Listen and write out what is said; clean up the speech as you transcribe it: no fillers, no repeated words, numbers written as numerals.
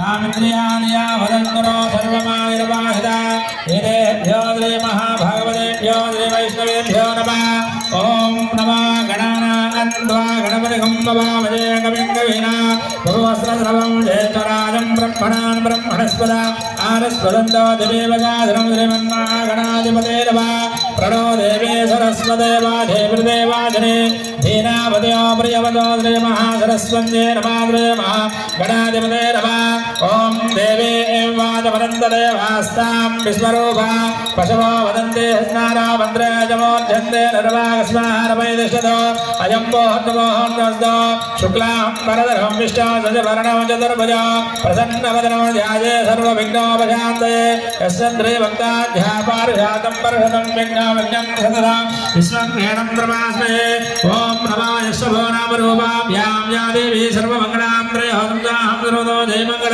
सामित्रियानिया वदन्तरो सर्वमायुर्वाहिता एतेभ्यो श्री महाभागवतेभ्यो श्री वैष्णवेभ्यो नमः। ओम नमः गणानान्त्वा गणपतिगं भवामहे कविं कवीना भवस्रवं ज्येष्ठराजं ब्रह्मणान् ब्रह्मणस्पदा आरस्वदन्तो दिवेवगाधनं श्रीमन्महागणाधिपते नमः। प्रणो देवे सरस्वते वाधेवदेवाजने धीनावदयो प्रियवदो श्री महासरस्वन्ये नमः गणाधिपते नमः। ओम देवे वाजवदन्तदेवास्तां विस्मरूपा पशवो वदन्ते स्नारा मन्त्रे जमोर्जन्ते नरवागस्मारमैदिशतो अयं मोहन्दमोहन्दस्तो शुक्लां वरदरं विष्णो सजवर्णं चतुर्भुजो प्रसन्नवदनं ध्याये सर्वविघ्नोपशान्तये यस्यन्द्रे भक्ताध्यापारिजातं परषदं विघ्नविघ्नं सततं विश्वक्रीडं प्रमास्महे। ओम नमः यशभो नामरूपाभ्यां या देवी सर्वमङ्गलां त्रयोदशां सर्वतो जयमङ्गलम्।